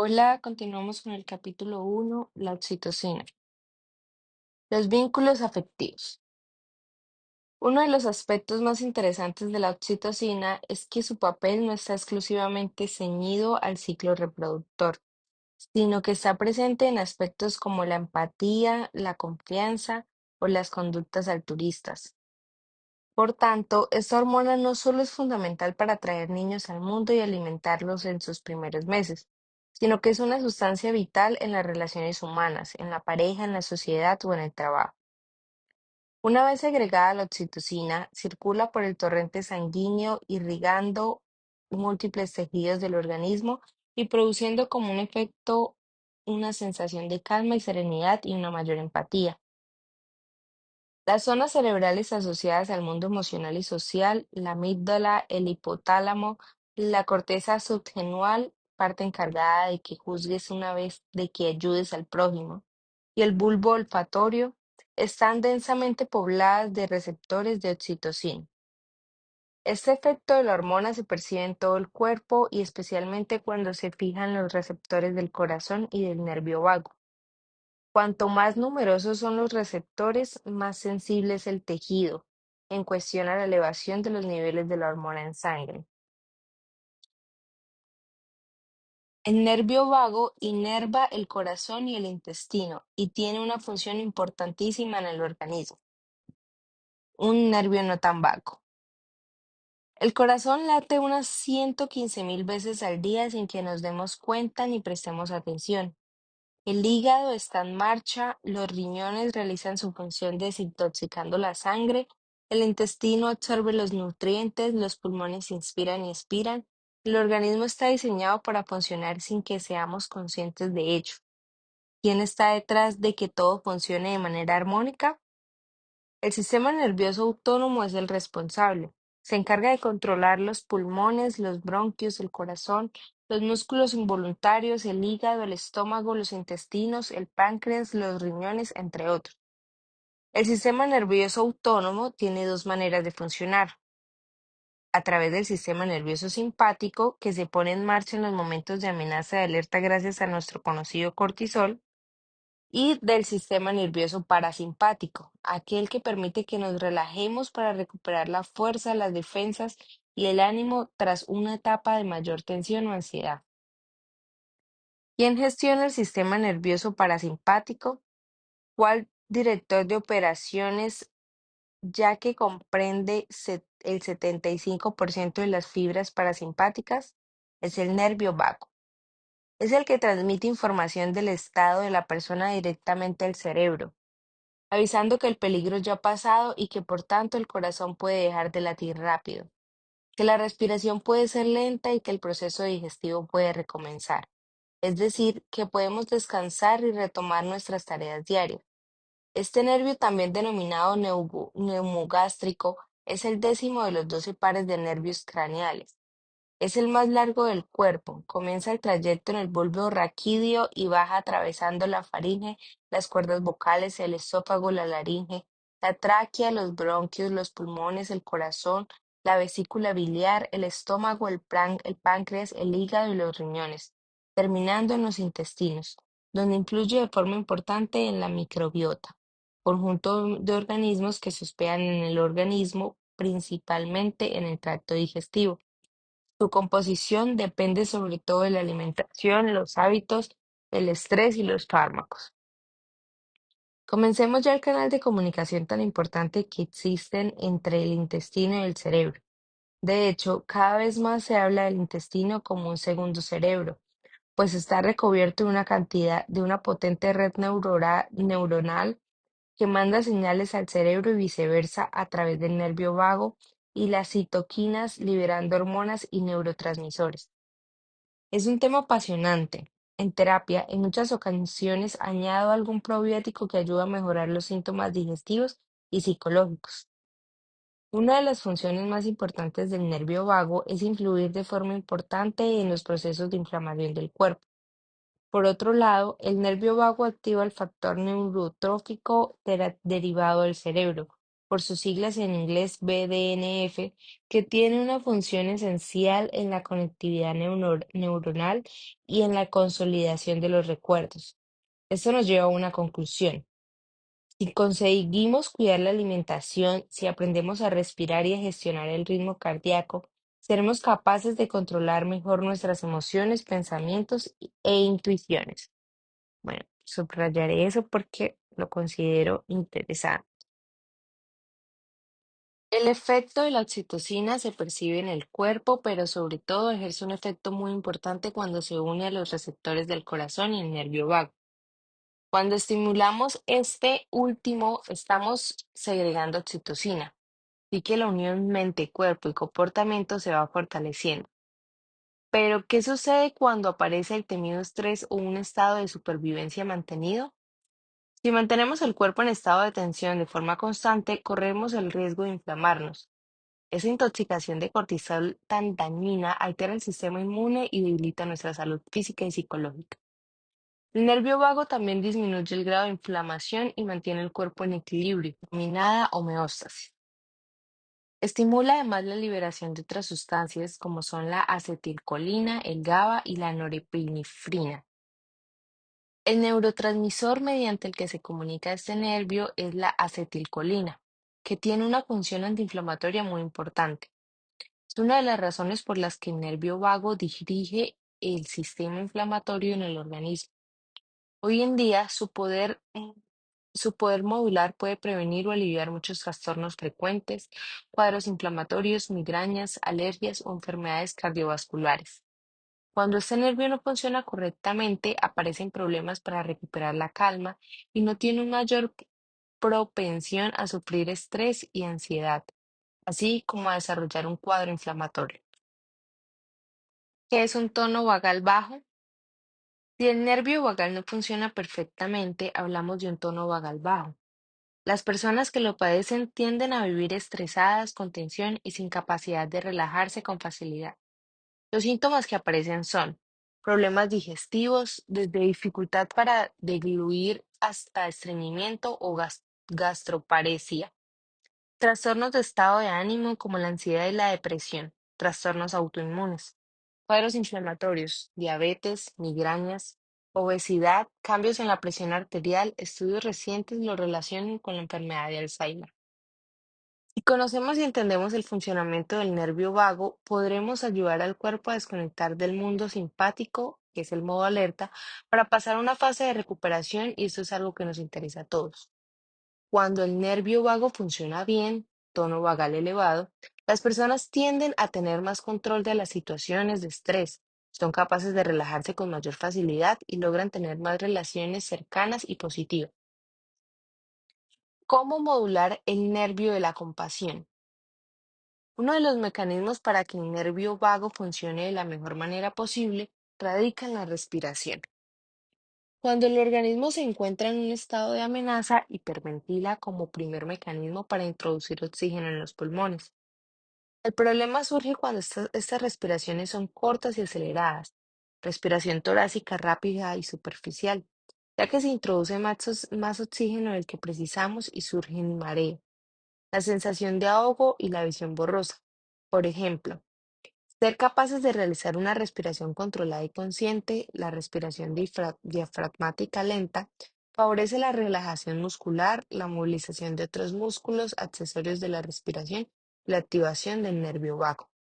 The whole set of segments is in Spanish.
Hola, continuamos con el capítulo 1, la oxitocina. Los vínculos afectivos. Uno de los aspectos más interesantes de la oxitocina es que su papel no está exclusivamente ceñido al ciclo reproductor, sino que está presente en aspectos como la empatía, la confianza o las conductas altruistas. Por tanto, esta hormona no solo es fundamental para traer niños al mundo y alimentarlos en sus primeros meses, sino que es una sustancia vital en las relaciones humanas, en la pareja, en la sociedad o en el trabajo. Una vez agregada la oxitocina, circula por el torrente sanguíneo irrigando múltiples tejidos del organismo y produciendo como un efecto una sensación de calma y serenidad y una mayor empatía. Las zonas cerebrales asociadas al mundo emocional y social, la amígdala, el hipotálamo, la corteza subgenual, parte encargada de que juzgues una vez de que ayudes al prójimo, y el bulbo olfatorio, están densamente pobladas de receptores de oxitocina. Este efecto de la hormona se percibe en todo el cuerpo y especialmente cuando se fijan los receptores del corazón y del nervio vago. Cuanto más numerosos son los receptores, más sensible es el tejido en cuestión a la elevación de los niveles de la hormona en sangre. El nervio vago inerva el corazón y el intestino y tiene una función importantísima en el organismo. Un nervio no tan vago. El corazón late unas 115.000 veces al día sin que nos demos cuenta ni prestemos atención. El hígado está en marcha, los riñones realizan su función desintoxicando la sangre, el intestino absorbe los nutrientes, los pulmones inspiran y expiran. El organismo está diseñado para funcionar sin que seamos conscientes de ello. ¿Quién está detrás de que todo funcione de manera armónica? El sistema nervioso autónomo es el responsable. Se encarga de controlar los pulmones, los bronquios, el corazón, los músculos involuntarios, el hígado, el estómago, los intestinos, el páncreas, los riñones, entre otros. El sistema nervioso autónomo tiene dos maneras de funcionar: a través del sistema nervioso simpático, que se pone en marcha en los momentos de amenaza y alerta gracias a nuestro conocido cortisol, y del sistema nervioso parasimpático, aquel que permite que nos relajemos para recuperar la fuerza, las defensas y el ánimo tras una etapa de mayor tensión o ansiedad. ¿Quién gestiona el sistema nervioso parasimpático? ¿Cuál director de operaciones, ya que comprende el 75% de las fibras parasimpáticas? Es el nervio vago. Es el que transmite información del estado de la persona directamente al cerebro, avisando que el peligro ya ha pasado y que por tanto el corazón puede dejar de latir rápido, que la respiración puede ser lenta y que el proceso digestivo puede recomenzar. Es decir, que podemos descansar y retomar nuestras tareas diarias. Este nervio, también denominado neumogástrico, es el décimo de los 12 pares de nervios craneales. Es el más largo del cuerpo. Comienza el trayecto en el bulbo raquídeo y baja atravesando la faringe, las cuerdas vocales, el esófago, la laringe, la tráquea, los bronquios, los pulmones, el corazón, la vesícula biliar, el estómago, el páncreas, el hígado y los riñones, terminando en los intestinos, donde influye de forma importante en la microbiota, conjunto de organismos que se hospedan en el organismo, principalmente en el tracto digestivo. Su composición depende sobre todo de la alimentación, los hábitos, el estrés y los fármacos. Comencemos ya el canal de comunicación tan importante que existen entre el intestino y el cerebro. De hecho, cada vez más se habla del intestino como un segundo cerebro, pues está recubierto de una potente red neuronal que manda señales al cerebro y viceversa a través del nervio vago y las citoquinas liberando hormonas y neurotransmisores. Es un tema apasionante. En terapia, en muchas ocasiones añado algún probiótico que ayuda a mejorar los síntomas digestivos y psicológicos. Una de las funciones más importantes del nervio vago es influir de forma importante en los procesos de inflamación del cuerpo. Por otro lado, el nervio vago activa el factor neurotrófico derivado del cerebro, por sus siglas en inglés BDNF, que tiene una función esencial en la conectividad neuronal y en la consolidación de los recuerdos. Esto nos lleva a una conclusión. Si conseguimos cuidar la alimentación, si aprendemos a respirar y a gestionar el ritmo cardíaco, seremos capaces de controlar mejor nuestras emociones, pensamientos e intuiciones. Bueno, subrayaré eso porque lo considero interesante. El efecto de la oxitocina se percibe en el cuerpo, pero sobre todo ejerce un efecto muy importante cuando se une a los receptores del corazón y el nervio vago. Cuando estimulamos este último, estamos segregando oxitocina, así que la unión mente, cuerpo y comportamiento se va fortaleciendo. Pero, ¿qué sucede cuando aparece el temido estrés o un estado de supervivencia mantenido? Si mantenemos el cuerpo en estado de tensión de forma constante, corremos el riesgo de inflamarnos. Esa intoxicación de cortisol tan dañina altera el sistema inmune y debilita nuestra salud física y psicológica. El nervio vago también disminuye el grado de inflamación y mantiene el cuerpo en equilibrio, dominada homeostasis. Estimula además la liberación de otras sustancias como son la acetilcolina, el GABA y la norepinefrina. El neurotransmisor mediante el que se comunica este nervio es la acetilcolina, que tiene una función antiinflamatoria muy importante. Es una de las razones por las que el nervio vago dirige el sistema inflamatorio en el organismo. Hoy en día, su poder modular puede prevenir o aliviar muchos trastornos frecuentes, cuadros inflamatorios, migrañas, alergias o enfermedades cardiovasculares. Cuando este nervio no funciona correctamente, aparecen problemas para recuperar la calma y no tiene una mayor propensión a sufrir estrés y ansiedad, así como a desarrollar un cuadro inflamatorio. ¿Qué es un tono vagal bajo? Si el nervio vagal no funciona perfectamente, hablamos de un tono vagal bajo. Las personas que lo padecen tienden a vivir estresadas, con tensión y sin capacidad de relajarse con facilidad. Los síntomas que aparecen son problemas digestivos, desde dificultad para degluir hasta estreñimiento o gastroparesia, trastornos de estado de ánimo como la ansiedad y la depresión, trastornos autoinmunes, cuadros inflamatorios, diabetes, migrañas, obesidad, cambios en la presión arterial. Estudios recientes lo relacionan con la enfermedad de Alzheimer. Si conocemos y entendemos el funcionamiento del nervio vago, podremos ayudar al cuerpo a desconectar del mundo simpático, que es el modo alerta, para pasar a una fase de recuperación, y esto es algo que nos interesa a todos. Cuando el nervio vago funciona bien, tono vagal elevado, las personas tienden a tener más control de las situaciones de estrés, son capaces de relajarse con mayor facilidad y logran tener más relaciones cercanas y positivas. ¿Cómo modular el nervio de la compasión? Uno de los mecanismos para que el nervio vago funcione de la mejor manera posible radica en la respiración. Cuando el organismo se encuentra en un estado de amenaza, hiperventila como primer mecanismo para introducir oxígeno en los pulmones. El problema surge cuando estas respiraciones son cortas y aceleradas, respiración torácica rápida y superficial, ya que se introduce más oxígeno del que precisamos y surge un mareo, la sensación de ahogo y la visión borrosa. Por ejemplo, ser capaces de realizar una respiración controlada y consciente, la respiración diafragmática lenta, favorece la relajación muscular, la movilización de otros músculos accesorios de la respiración y la activación del nervio vago.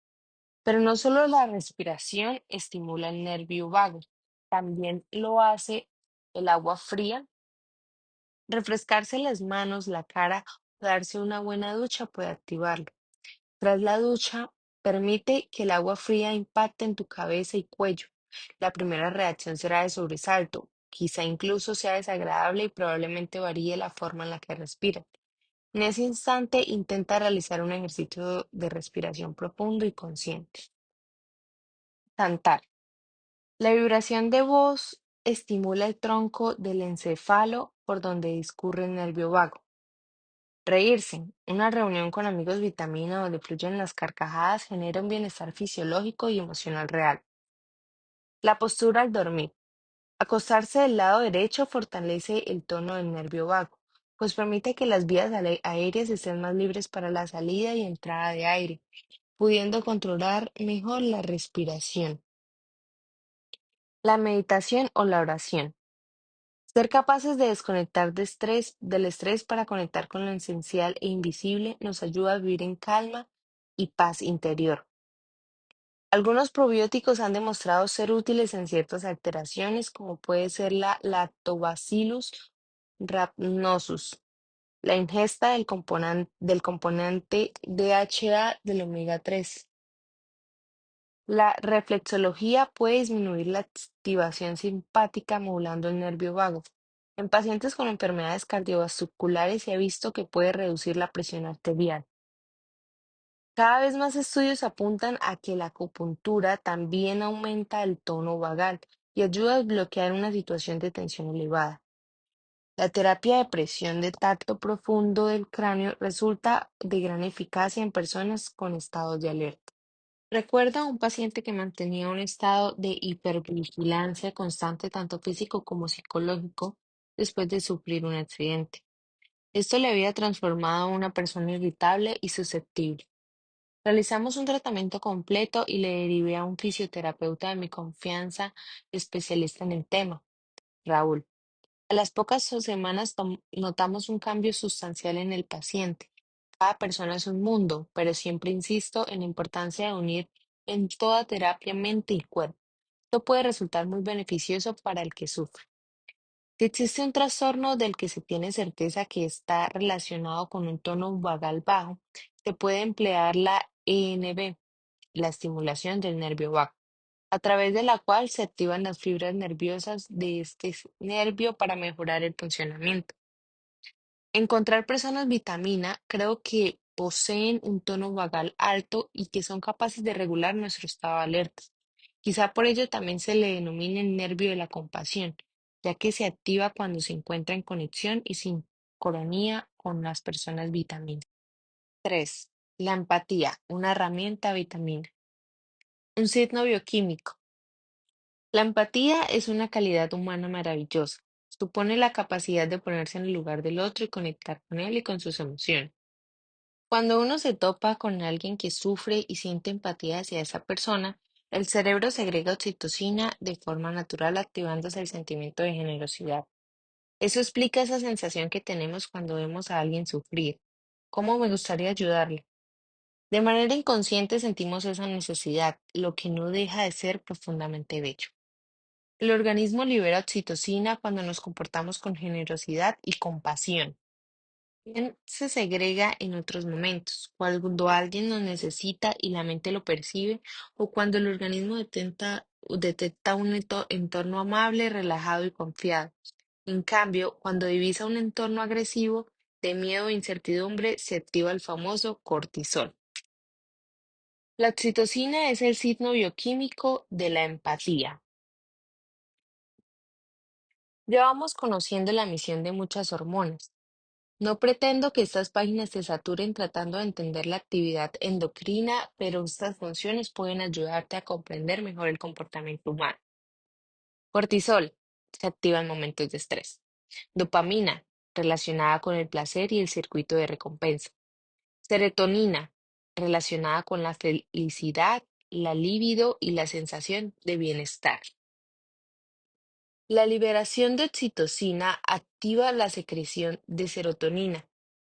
Pero no solo la respiración estimula el nervio vago, también lo hace el agua fría. Refrescarse las manos, la cara o darse una buena ducha puede activarlo. Tras la ducha, permite que el agua fría impacte en tu cabeza y cuello. La primera reacción será de sobresalto, quizá incluso sea desagradable y probablemente varíe la forma en la que respiras. En ese instante, intenta realizar un ejercicio de respiración profundo y consciente. Cantar. La vibración de voz estimula el tronco del encéfalo por donde discurre el nervio vago. Reírse. Una reunión con amigos vitamina donde fluyen las carcajadas genera un bienestar fisiológico y emocional real. La postura al dormir. Acostarse del lado derecho fortalece el tono del nervio vago. pues permite que las vías aéreas estén más libres para la salida y entrada de aire, pudiendo controlar mejor la respiración. La meditación o la oración. Ser capaces de desconectar del estrés para conectar con lo esencial e invisible nos ayuda a vivir en calma y paz interior. Algunos probióticos han demostrado ser útiles en ciertas alteraciones, como puede ser la Lactobacillus rhamnosus, la ingesta del componente DHA del omega 3. La reflexología puede disminuir la activación simpática modulando el nervio vago. En pacientes con enfermedades cardiovasculares se ha visto que puede reducir la presión arterial. Cada vez más estudios apuntan a que la acupuntura también aumenta el tono vagal y ayuda a bloquear una situación de tensión elevada. La terapia de presión de tacto profundo del cráneo resulta de gran eficacia en personas con estados de alerta. Recuerda a un paciente que mantenía un estado de hipervigilancia constante, tanto físico como psicológico, después de sufrir un accidente. Esto le había transformado a una persona irritable y susceptible. Realizamos un tratamiento completo y le derivé a un fisioterapeuta de mi confianza, especialista en el tema, Raúl. A las pocas semanas notamos un cambio sustancial en el paciente. Cada persona es un mundo, pero siempre insisto en la importancia de unir en toda terapia mente y cuerpo. Esto puede resultar muy beneficioso para el que sufre. Si existe un trastorno del que se tiene certeza que está relacionado con un tono vagal bajo, se puede emplear la ENB, la estimulación del nervio vago, a través de la cual se activan las fibras nerviosas de este nervio para mejorar el funcionamiento. Encontrar personas vitamina creo que poseen un tono vagal alto y que son capaces de regular nuestro estado de alerta. Quizá por ello también se le denomina el nervio de la compasión, ya que se activa cuando se encuentra en conexión y sincronía con las personas vitamina. 3. La empatía, una herramienta vitamina. Un signo bioquímico. La empatía es una calidad humana maravillosa. Supone la capacidad de ponerse en el lugar del otro y conectar con él y con sus emociones. Cuando uno se topa con alguien que sufre y siente empatía hacia esa persona, el cerebro segrega oxitocina de forma natural, activándose el sentimiento de generosidad. Eso explica esa sensación que tenemos cuando vemos a alguien sufrir. ¿Cómo me gustaría ayudarle? De manera inconsciente sentimos esa necesidad, lo que no deja de ser profundamente bello. El organismo libera oxitocina cuando nos comportamos con generosidad y compasión. También se segrega en otros momentos, cuando alguien nos necesita y la mente lo percibe, o cuando el organismo detecta un entorno amable, relajado y confiado. En cambio, cuando divisa un entorno agresivo, de miedo e incertidumbre, se activa el famoso cortisol. La oxitocina es el signo bioquímico de la empatía. Ya vamos conociendo la misión de muchas hormonas. No pretendo que estas páginas se saturen tratando de entender la actividad endocrina, pero estas funciones pueden ayudarte a comprender mejor el comportamiento humano. Cortisol se activa en momentos de estrés. Dopamina, relacionada con el placer y el circuito de recompensa. Serotonina, relacionada con la felicidad, la libido y la sensación de bienestar. La liberación de oxitocina activa la secreción de serotonina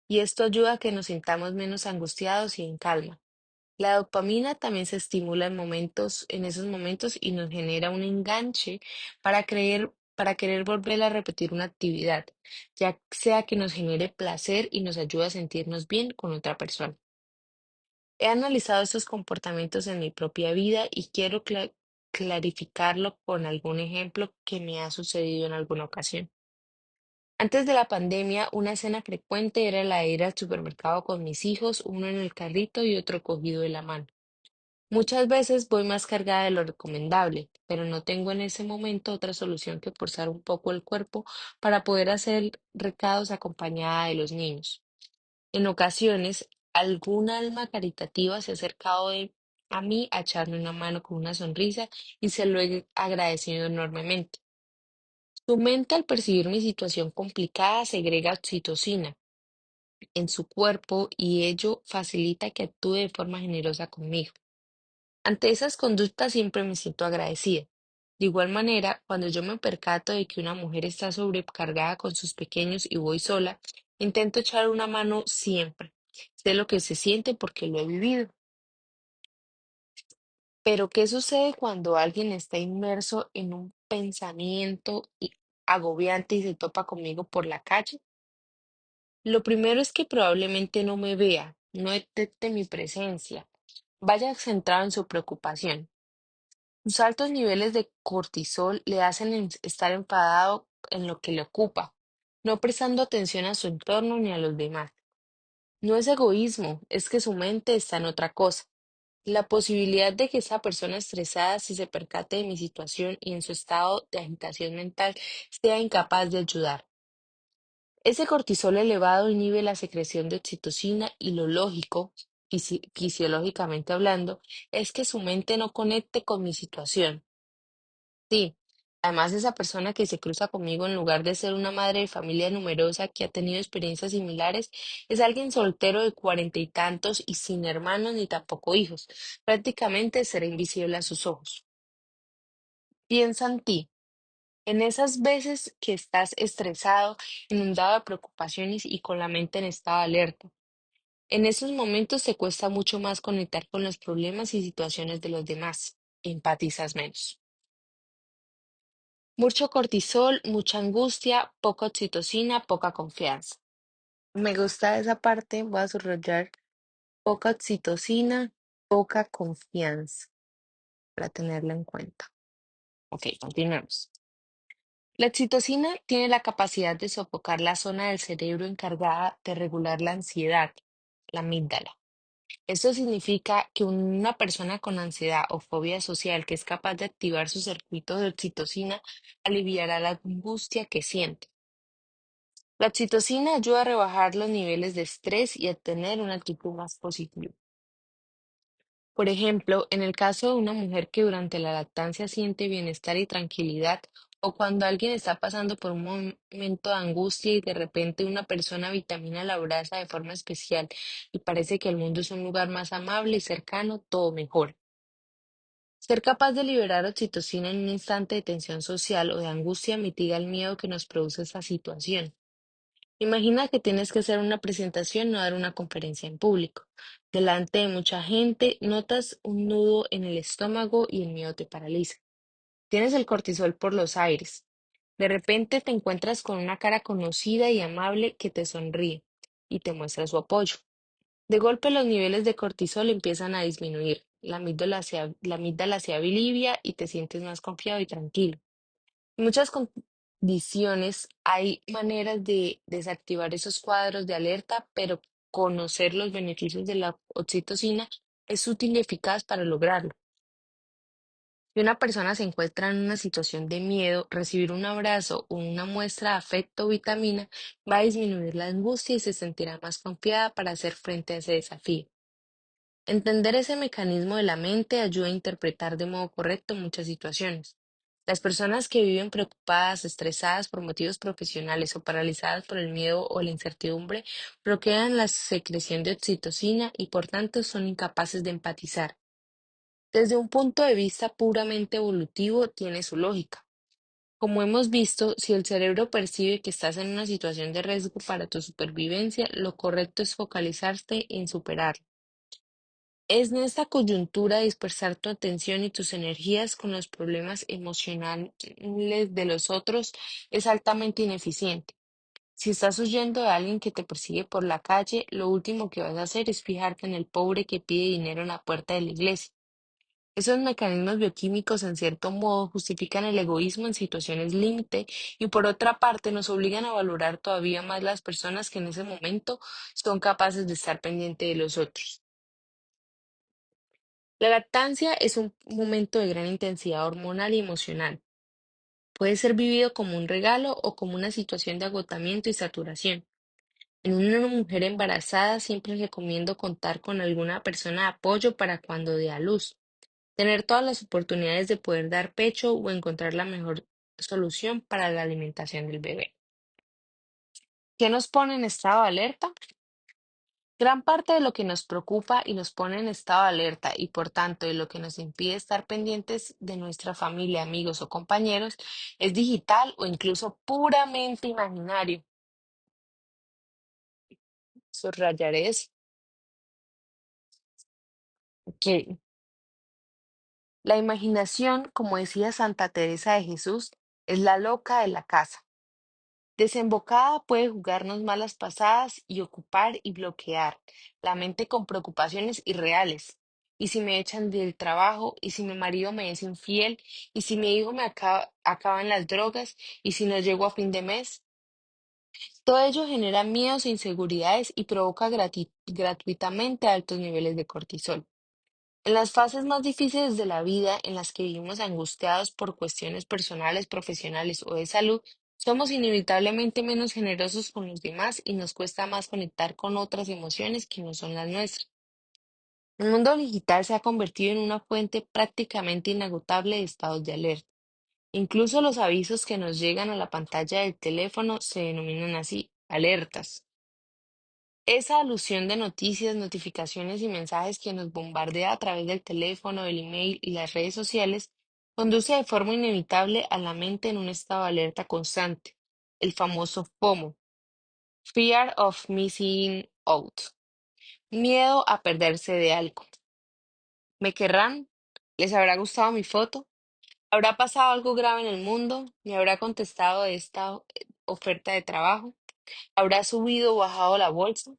y esto ayuda a que nos sintamos menos angustiados y en calma. La dopamina también se estimula en esos momentos y nos genera un enganche para querer volver a repetir una actividad, ya sea que nos genere placer y nos ayude a sentirnos bien con otra persona. He analizado estos comportamientos en mi propia vida y quiero clarificarlo con algún ejemplo que me ha sucedido en alguna ocasión. Antes de la pandemia, una escena frecuente era la de ir al supermercado con mis hijos, uno en el carrito y otro cogido de la mano. Muchas veces voy más cargada de lo recomendable, pero no tengo en ese momento otra solución que forzar un poco el cuerpo para poder hacer recados acompañada de los niños. En ocasiones, algún alma caritativa se ha acercado a mí a echarme una mano con una sonrisa y se lo he agradecido enormemente. Tu mente al percibir mi situación complicada segrega oxitocina en su cuerpo y ello facilita que actúe de forma generosa conmigo. Ante esas conductas siempre me siento agradecida. De igual manera, cuando yo me percato de que una mujer está sobrecargada con sus pequeños y voy sola, intento echar una mano siempre. Sé lo que se siente porque lo he vivido. Pero ¿qué sucede cuando alguien está inmerso en un pensamiento agobiante y se topa conmigo por la calle? Lo primero es que probablemente no me vea, no detecte mi presencia, vaya centrado en su preocupación. Sus altos niveles de cortisol le hacen estar enfadado en lo que le ocupa, no prestando atención a su entorno ni a los demás. No es egoísmo, es que su mente está en otra cosa. La posibilidad de que esa persona estresada, si se percate de mi situación y en su estado de agitación mental, sea incapaz de ayudar. Ese cortisol elevado inhibe la secreción de oxitocina y lo lógico, fisiológicamente hablando, es que su mente no conecte con mi situación. Sí, además esa persona que se cruza conmigo en lugar de ser una madre de familia numerosa que ha tenido experiencias similares, es alguien soltero de cuarenta y tantos y sin hermanos ni tampoco hijos. Prácticamente será invisible a sus ojos. Piensa en ti, en esas veces que estás estresado, inundado de preocupaciones y con la mente en estado de alerta. En esos momentos te cuesta mucho más conectar con los problemas y situaciones de los demás. Empatizas menos. Mucho cortisol, mucha angustia, poca oxitocina, poca confianza. Me gusta esa parte, voy a subrayar poca oxitocina, poca confianza, para tenerla en cuenta. Ok, continuemos. La oxitocina tiene la capacidad de sofocar la zona del cerebro encargada de regular la ansiedad, la amígdala. Esto significa que una persona con ansiedad o fobia social que es capaz de activar su circuito de oxitocina aliviará la angustia que siente. La oxitocina ayuda a rebajar los niveles de estrés y a tener una actitud más positiva. Por ejemplo, en el caso de una mujer que durante la lactancia siente bienestar y tranquilidad, o cuando alguien está pasando por un momento de angustia y de repente una persona vitamina la abraza de forma especial y parece que el mundo es un lugar más amable y cercano, todo mejor. Ser capaz de liberar oxitocina en un instante de tensión social o de angustia mitiga el miedo que nos produce esa situación. Imagina que tienes que hacer una presentación o dar una conferencia en público. Delante de mucha gente, notas un nudo en el estómago y el miedo te paraliza. Tienes el cortisol por los aires. De repente te encuentras con una cara conocida y amable que te sonríe y te muestra su apoyo. De golpe los niveles de cortisol empiezan a disminuir. La amígdala se alivia y te sientes más confiado y tranquilo. En muchas condiciones hay maneras de desactivar esos cuadros de alerta, pero conocer los beneficios de la oxitocina es útil y eficaz para lograrlo. Si una persona se encuentra en una situación de miedo, recibir un abrazo o una muestra de afecto o vitamina va a disminuir la angustia y se sentirá más confiada para hacer frente a ese desafío. Entender ese mecanismo de la mente ayuda a interpretar de modo correcto muchas situaciones. Las personas que viven preocupadas, estresadas por motivos profesionales o paralizadas por el miedo o la incertidumbre bloquean la secreción de oxitocina y por tanto son incapaces de empatizar. Desde un punto de vista puramente evolutivo tiene su lógica. Como hemos visto, si el cerebro percibe que estás en una situación de riesgo para tu supervivencia, lo correcto es focalizarte en superarlo. Es en esta coyuntura dispersar tu atención y tus energías con los problemas emocionales de los otros es altamente ineficiente. Si estás huyendo de alguien que te persigue por la calle, lo último que vas a hacer es fijarte en el pobre que pide dinero en la puerta de la iglesia. Esos mecanismos bioquímicos, en cierto modo, justifican el egoísmo en situaciones límite y por otra parte nos obligan a valorar todavía más las personas que en ese momento son capaces de estar pendiente de los otros. La lactancia es un momento de gran intensidad hormonal y emocional. Puede ser vivido como un regalo o como una situación de agotamiento y saturación. En una mujer embarazada siempre recomiendo contar con alguna persona de apoyo para cuando dé a luz. Tener todas las oportunidades de poder dar pecho o encontrar la mejor solución para la alimentación del bebé. ¿Qué nos pone en estado de alerta? Gran parte de lo que nos preocupa y nos pone en estado de alerta y por tanto de lo que nos impide estar pendientes de nuestra familia, amigos o compañeros es digital o incluso puramente imaginario. Subrayaré eso. Que la imaginación, como decía Santa Teresa de Jesús, es la loca de la casa. Desembocada puede jugarnos malas pasadas y ocupar y bloquear la mente con preocupaciones irreales. ¿Y si me echan del trabajo? ¿Y si mi marido me es infiel? ¿Y si mi hijo me acaba en las drogas? ¿Y si no llego a fin de mes? Todo ello genera miedos e inseguridades y provoca gratuitamente altos niveles de cortisol. En las fases más difíciles de la vida, en las que vivimos angustiados por cuestiones personales, profesionales o de salud, somos inevitablemente menos generosos con los demás y nos cuesta más conectar con otras emociones que no son las nuestras. El mundo digital se ha convertido en una fuente prácticamente inagotable de estados de alerta. Incluso los avisos que nos llegan a la pantalla del teléfono se denominan así, alertas. Esa alusión de noticias, notificaciones y mensajes que nos bombardea a través del teléfono, el email y las redes sociales conduce de forma inevitable a la mente en un estado de alerta constante, el famoso FOMO, Fear of Missing Out, miedo a perderse de algo. ¿Me querrán? ¿Les habrá gustado mi foto? ¿Habrá pasado algo grave en el mundo? ¿Me habrá contestado esta oferta de trabajo? ¿Habrá subido o bajado la bolsa?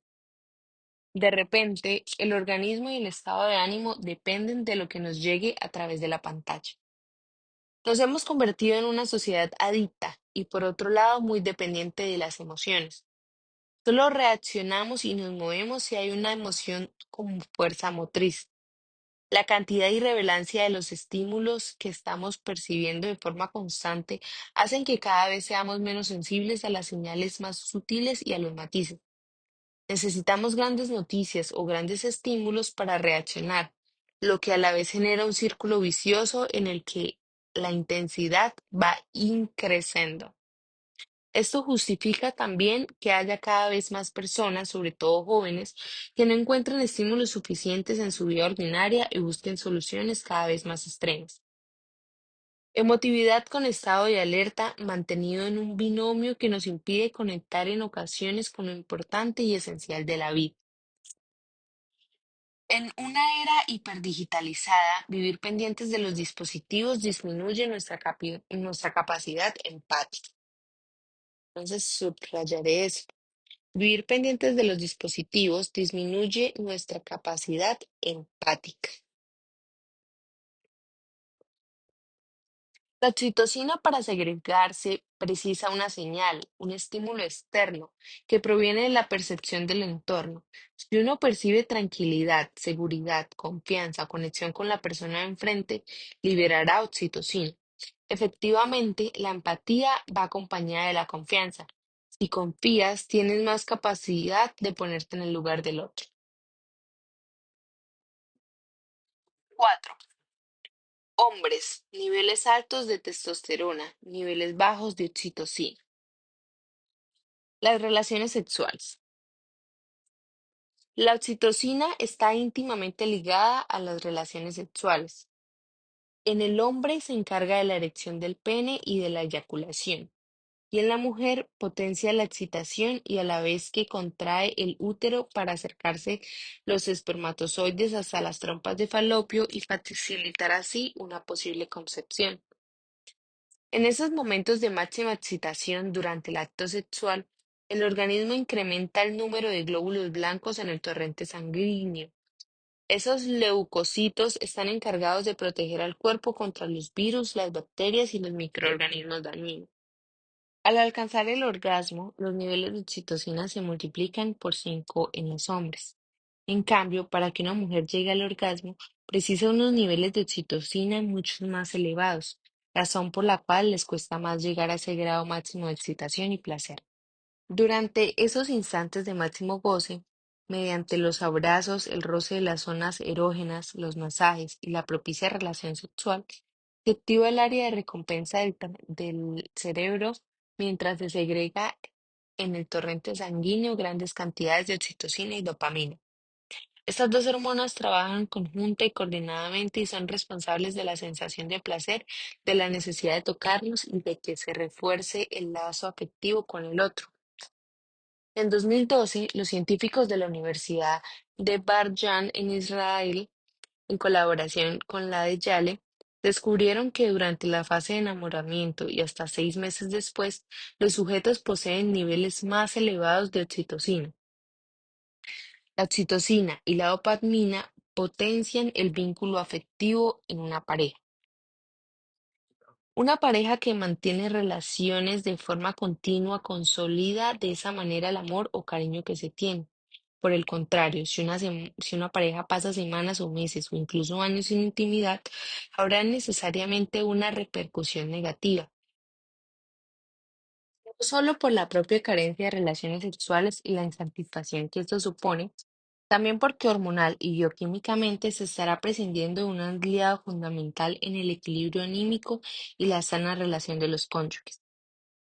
De repente, el organismo y el estado de ánimo dependen de lo que nos llegue a través de la pantalla. Nos hemos convertido en una sociedad adicta y por otro lado muy dependiente de las emociones. Solo reaccionamos y nos movemos si hay una emoción como fuerza motriz. La cantidad y relevancia de los estímulos que estamos percibiendo de forma constante hacen que cada vez seamos menos sensibles a las señales más sutiles y a los matices. Necesitamos grandes noticias o grandes estímulos para reaccionar, lo que a la vez genera un círculo vicioso en el que la intensidad va increciendo. Esto justifica también que haya cada vez más personas, sobre todo jóvenes, que no encuentran estímulos suficientes en su vida ordinaria y busquen soluciones cada vez más extremas. Emotividad con estado de alerta mantenido en un binomio que nos impide conectar en ocasiones con lo importante y esencial de la vida. En una era hiperdigitalizada, vivir pendientes de los dispositivos disminuye nuestra capacidad empática. Entonces, subrayaré eso. Vivir pendientes de los dispositivos disminuye nuestra capacidad empática. La oxitocina para segregarse precisa una señal, un estímulo externo que proviene de la percepción del entorno. Si uno percibe tranquilidad, seguridad, confianza, conexión con la persona de enfrente, liberará oxitocina. Efectivamente, la empatía va acompañada de la confianza. Si confías, tienes más capacidad de ponerte en el lugar del otro. 4. Hombres, niveles altos de testosterona, niveles bajos de oxitocina. Las relaciones sexuales. La oxitocina está íntimamente ligada a las relaciones sexuales. En el hombre se encarga de la erección del pene y de la eyaculación, y en la mujer potencia la excitación y a la vez que contrae el útero para acercarse los espermatozoides hasta las trompas de falopio y facilitar así una posible concepción. En esos momentos de máxima excitación durante el acto sexual, el organismo incrementa el número de glóbulos blancos en el torrente sanguíneo. Esos leucocitos están encargados de proteger al cuerpo contra los virus, las bacterias y los microorganismos dañinos. Al alcanzar el orgasmo, los niveles de oxitocina se multiplican por 5 en los hombres. En cambio, para que una mujer llegue al orgasmo, precisa unos niveles de oxitocina mucho más elevados, razón por la cual les cuesta más llegar a ese grado máximo de excitación y placer. Durante esos instantes de máximo goce, mediante los abrazos, el roce de las zonas erógenas, los masajes y la propicia relación sexual, Se activa el área de recompensa del cerebro mientras se segrega en el torrente sanguíneo grandes cantidades de oxitocina y dopamina. Estas dos hormonas trabajan conjunta y coordinadamente y son responsables de la sensación de placer, de la necesidad de tocarnos y de que se refuerce el lazo afectivo con el otro. En 2012, los científicos de la Universidad de Bar-Jan en Israel, en colaboración con la de Yale, descubrieron que durante la fase de enamoramiento y hasta 6 meses después, los sujetos poseen niveles más elevados de oxitocina. La oxitocina y la dopamina potencian el vínculo afectivo en una pareja. Una pareja que mantiene relaciones de forma continua consolida de esa manera el amor o cariño que se tiene. Por el contrario, si una pareja pasa semanas o meses o incluso años sin intimidad, habrá necesariamente una repercusión negativa, no solo por la propia carencia de relaciones sexuales y la insatisfacción que esto supone, también porque hormonal y bioquímicamente se estará prescindiendo de un aliado fundamental en el equilibrio anímico y la sana relación de los cónyuges.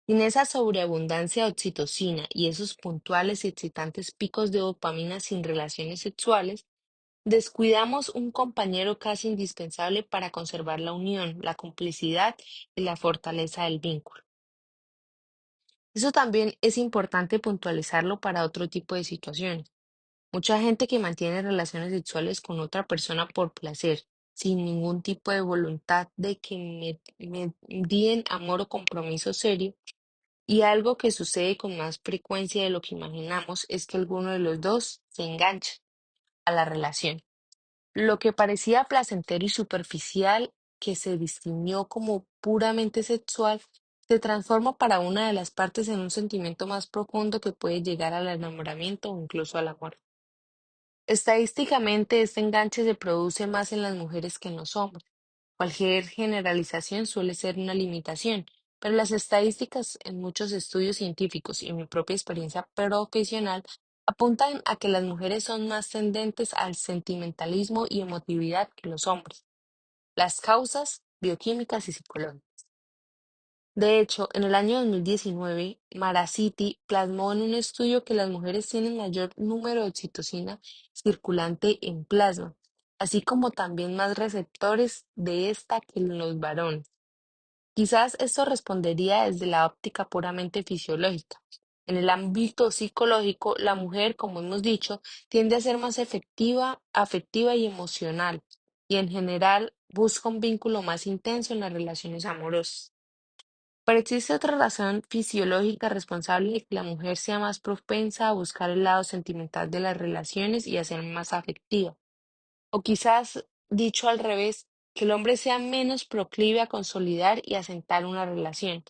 Sin esa sobreabundancia de oxitocina y esos puntuales y excitantes picos de dopamina sin relaciones sexuales, descuidamos un compañero casi indispensable para conservar la unión, la complicidad y la fortaleza del vínculo. Eso también es importante puntualizarlo para otro tipo de situaciones. Mucha gente que mantiene relaciones sexuales con otra persona por placer, sin ningún tipo de voluntad de que medien amor o compromiso serio, y algo que sucede con más frecuencia de lo que imaginamos es que alguno de los dos se engancha a la relación. Lo que parecía placentero y superficial, que se distinguió como puramente sexual, se transforma para una de las partes en un sentimiento más profundo que puede llegar al enamoramiento o incluso al amor. Estadísticamente, este enganche se produce más en las mujeres que en los hombres. Cualquier generalización suele ser una limitación, pero las estadísticas en muchos estudios científicos y mi propia experiencia profesional apuntan a que las mujeres son más tendentes al sentimentalismo y emotividad que los hombres. Las causas bioquímicas y psicológicas. De hecho, en el año 2019, Maraciti plasmó en un estudio que las mujeres tienen mayor número de oxitocina circulante en plasma, así como también más receptores de esta que en los varones. Quizás esto respondería desde la óptica puramente fisiológica. En el ámbito psicológico, la mujer, como hemos dicho, tiende a ser más efectiva, afectiva y emocional, y en general busca un vínculo más intenso en las relaciones amorosas. Pero existe otra razón fisiológica responsable de que la mujer sea más propensa a buscar el lado sentimental de las relaciones y a ser más afectiva. O quizás, dicho al revés, que el hombre sea menos proclive a consolidar y asentar una relación.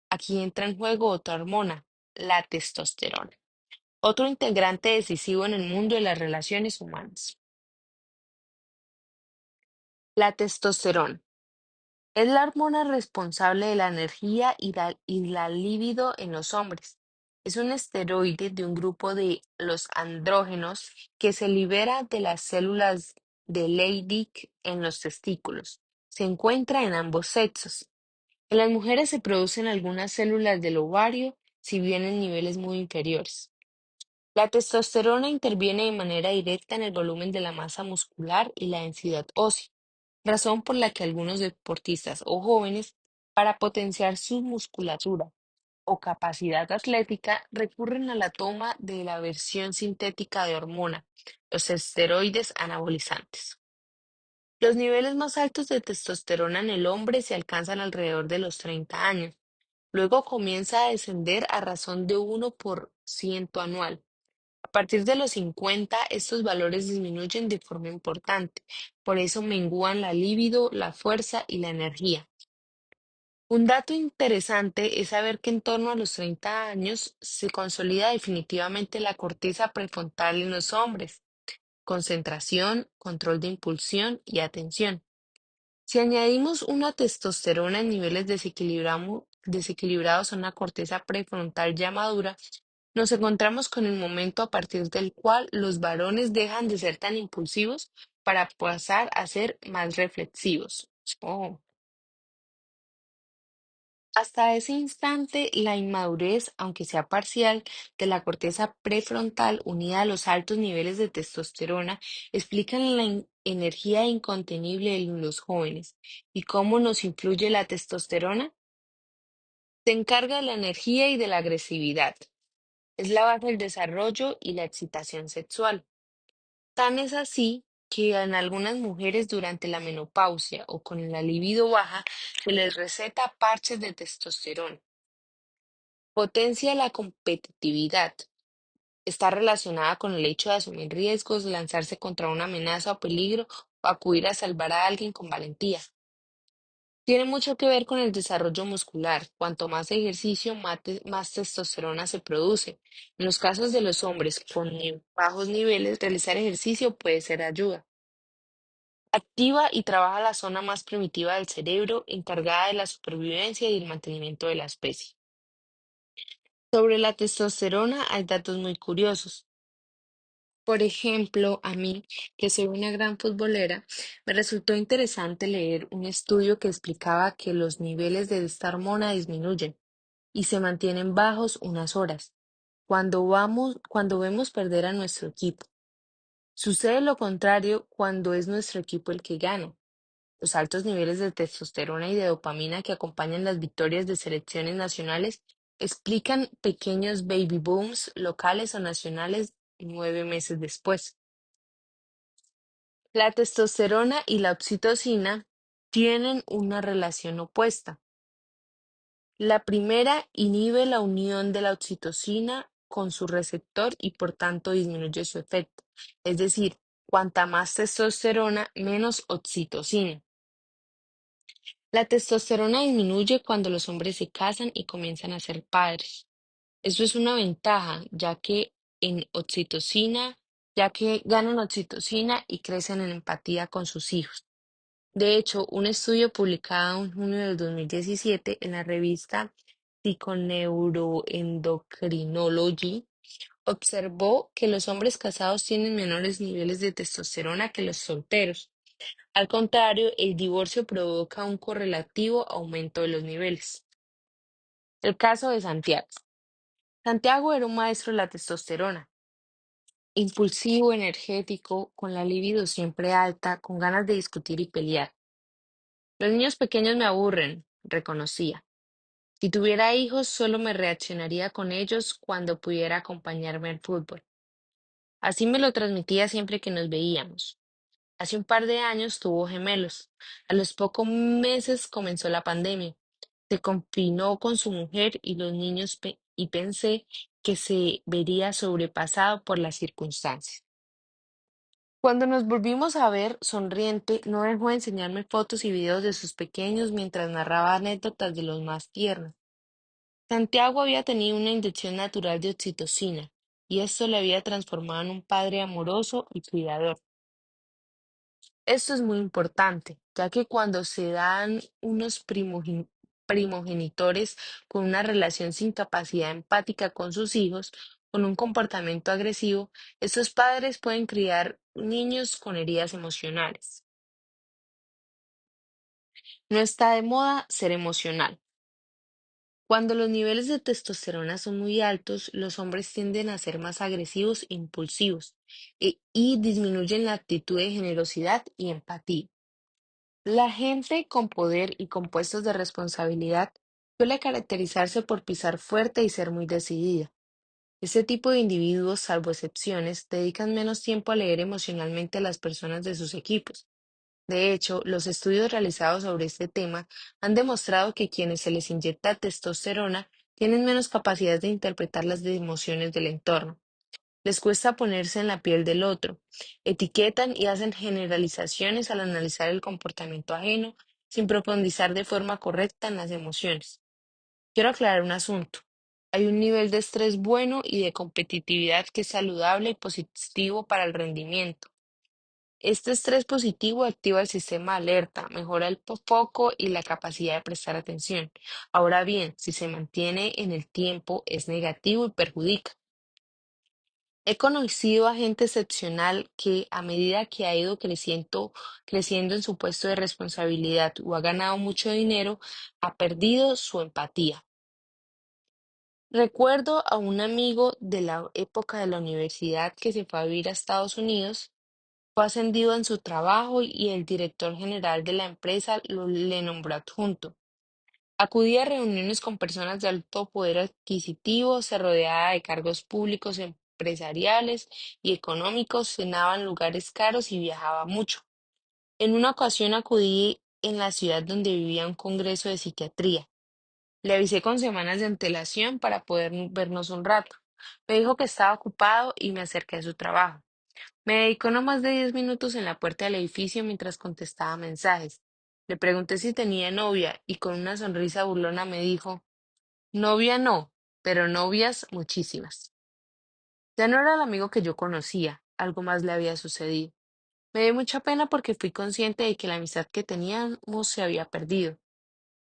Aquí entra en juego otra hormona, la testosterona, otro integrante decisivo en el mundo de las relaciones humanas. La testosterona. Es la hormona responsable de la energía y la libido en los hombres. Es un esteroide de un grupo de los andrógenos que se libera de las células de Leydig en los testículos. Se encuentra en ambos sexos. En las mujeres se producen algunas células del ovario, si bien en niveles muy inferiores. La testosterona interviene de manera directa en el volumen de la masa muscular y la densidad ósea, razón por la que algunos deportistas o jóvenes, para potenciar su musculatura o capacidad atlética, recurren a la toma de la versión sintética de hormona, los esteroides anabolizantes. Los niveles más altos de testosterona en el hombre se alcanzan alrededor de los 30 años. Luego comienza a descender a razón de 1% anual. A partir de los 50, estos valores disminuyen de forma importante, por eso mengúan la libido, la fuerza y la energía. Un dato interesante es saber que en torno a los 30 años se consolida definitivamente la corteza prefrontal en los hombres, concentración, control de impulsión y atención. Si añadimos una testosterona en niveles desequilibrados a una corteza prefrontal ya madura, nos encontramos con el momento a partir del cual los varones dejan de ser tan impulsivos para pasar a ser más reflexivos. Oh. Hasta ese instante, la inmadurez, aunque sea parcial, de la corteza prefrontal unida a los altos niveles de testosterona explican la energía incontenible en los jóvenes. ¿Y cómo nos influye la testosterona? Se encarga de la energía y de la agresividad. Es la base del desarrollo y la excitación sexual. Tan es así que en algunas mujeres durante la menopausia o con la libido baja se les receta parches de testosterona. Potencia la competitividad. Está relacionada con el hecho de asumir riesgos, lanzarse contra una amenaza o peligro o acudir a salvar a alguien con valentía. Tiene mucho que ver con el desarrollo muscular. Cuanto más ejercicio, más testosterona se produce. En los casos de los hombres con bajos niveles, realizar ejercicio puede ser ayuda. Activa y trabaja la zona más primitiva del cerebro, encargada de la supervivencia y el mantenimiento de la especie. Sobre la testosterona hay datos muy curiosos. Por ejemplo, a mí, que soy una gran futbolera, me resultó interesante leer un estudio que explicaba que los niveles de esta hormona disminuyen y se mantienen bajos unas horas cuando vemos perder a nuestro equipo. Sucede lo contrario cuando es nuestro equipo el que gana. Los altos niveles de testosterona y de dopamina que acompañan las victorias de selecciones nacionales explican pequeños baby booms locales o nacionales 9 meses después. La testosterona y la oxitocina tienen una relación opuesta. La primera inhibe la unión de la oxitocina con su receptor y por tanto disminuye su efecto. Es decir, cuanta más testosterona, menos oxitocina. La testosterona disminuye cuando los hombres se casan y comienzan a ser padres. Eso es una ventaja, en oxitocina, ya que ganan oxitocina y crecen en empatía con sus hijos. De hecho, un estudio publicado en junio del 2017 en la revista Psychoneuroendocrinology observó que los hombres casados tienen menores niveles de testosterona que los solteros. Al contrario, el divorcio provoca un correlativo aumento de los niveles. El caso de Santiago. Santiago era un maestro de la testosterona, impulsivo, energético, con la libido siempre alta, con ganas de discutir y pelear. Los niños pequeños me aburren, reconocía. Si tuviera hijos, solo me reaccionaría con ellos cuando pudiera acompañarme al fútbol. Así me lo transmitía siempre que nos veíamos. Hace un par de años tuvo gemelos. A los pocos meses comenzó la pandemia. Se confinó con su mujer y los niños y pensé que se vería sobrepasado por las circunstancias. Cuando nos volvimos a ver, sonriente, no dejó de enseñarme fotos y videos de sus pequeños mientras narraba anécdotas de los más tiernos. Santiago había tenido una inyección natural de oxitocina y esto le había transformado en un padre amoroso y cuidador. Esto es muy importante, ya que cuando se dan unos primogenitores con una relación sin capacidad empática con sus hijos, con un comportamiento agresivo, estos padres pueden criar niños con heridas emocionales. No está de moda ser emocional. Cuando los niveles de testosterona son muy altos, los hombres tienden a ser más agresivos e impulsivos y disminuyen la actitud de generosidad y empatía. La gente con poder y con puestos de responsabilidad suele caracterizarse por pisar fuerte y ser muy decidida. Este tipo de individuos, salvo excepciones, dedican menos tiempo a leer emocionalmente a las personas de sus equipos. De hecho, los estudios realizados sobre este tema han demostrado que quienes se les inyecta testosterona tienen menos capacidad de interpretar las emociones del entorno. Les cuesta ponerse en la piel del otro. Etiquetan y hacen generalizaciones al analizar el comportamiento ajeno sin profundizar de forma correcta en las emociones. Quiero aclarar un asunto. Hay un nivel de estrés bueno y de competitividad que es saludable y positivo para el rendimiento. Este estrés positivo activa el sistema de alerta, mejora el foco y la capacidad de prestar atención. Ahora bien, si se mantiene en el tiempo, es negativo y perjudica. He conocido a gente excepcional que a medida que ha ido creciendo en su puesto de responsabilidad o ha ganado mucho dinero, ha perdido su empatía. Recuerdo a un amigo de la época de la universidad que se fue a vivir a Estados Unidos, fue ascendido en su trabajo y el director general de la empresa le nombró adjunto. Acudía a reuniones con personas de alto poder adquisitivo, se rodeaba de cargos públicos, empresariales y económicos, cenaba en lugares caros y viajaba mucho. En una ocasión acudí en la ciudad donde vivía a un congreso de psiquiatría. Le avisé con semanas de antelación para poder vernos un rato. Me dijo que estaba ocupado y me acerqué a su trabajo. Me dedicó no más de 10 minutos en la puerta del edificio mientras contestaba mensajes. Le pregunté si tenía novia y con una sonrisa burlona me dijo, novia no, pero novias muchísimas. Ya no era el amigo que yo conocía, algo más le había sucedido. Me dio mucha pena porque fui consciente de que la amistad que teníamos se había perdido.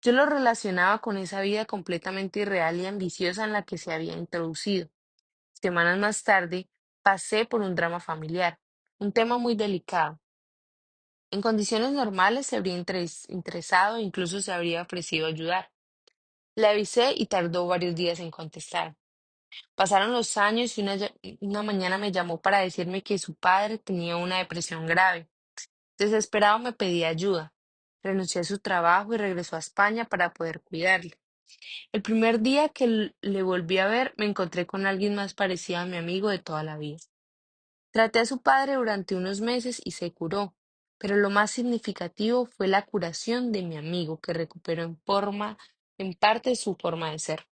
Yo lo relacionaba con esa vida completamente irreal y ambiciosa en la que se había introducido. Semanas más tarde, pasé por un drama familiar, un tema muy delicado. En condiciones normales se habría interesado e incluso se habría ofrecido ayudar. Le avisé y tardó varios días en contestar. Pasaron los años y una mañana me llamó para decirme que su padre tenía una depresión grave. Desesperado me pedía ayuda. Renuncié a su trabajo y regresó a España para poder cuidarle. El primer día que le volví a ver, me encontré con alguien más parecido a mi amigo de toda la vida. Traté a su padre durante unos meses y se curó, pero lo más significativo fue la curación de mi amigo, que recuperó en parte su forma de ser.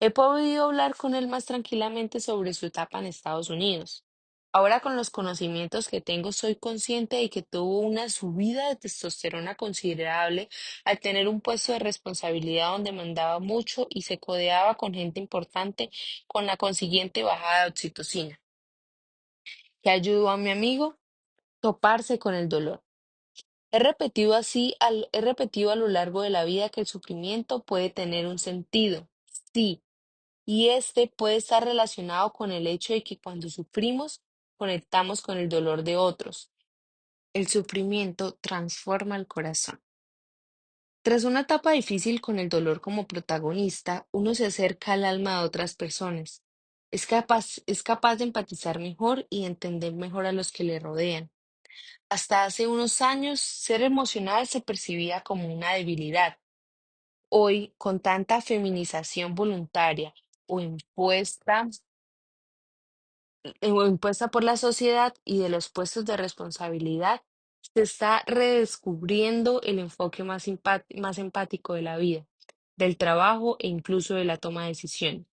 He podido hablar con él más tranquilamente sobre su etapa en Estados Unidos. Ahora con los conocimientos que tengo, soy consciente de que tuvo una subida de testosterona considerable al tener un puesto de responsabilidad donde mandaba mucho y se codeaba con gente importante con la consiguiente bajada de oxitocina, que ayudó a mi amigo toparse con el dolor. He repetido a lo largo de la vida que el sufrimiento puede tener un sentido. Sí, y este puede estar relacionado con el hecho de que cuando sufrimos, conectamos con el dolor de otros. El sufrimiento transforma el corazón. Tras una etapa difícil con el dolor como protagonista, uno se acerca al alma de otras personas. Es capaz de empatizar mejor y entender mejor a los que le rodean. Hasta hace unos años, ser emocional se percibía como una debilidad. Hoy, con tanta feminización voluntaria o impuesta por la sociedad y de los puestos de responsabilidad, se está redescubriendo el enfoque más empático de la vida, del trabajo e incluso de la toma de decisiones.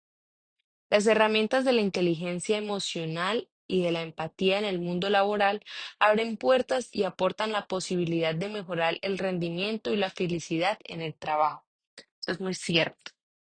Las herramientas de la inteligencia emocional y de la empatía en el mundo laboral abren puertas y aportan la posibilidad de mejorar el rendimiento y la felicidad en el trabajo. Eso es muy cierto.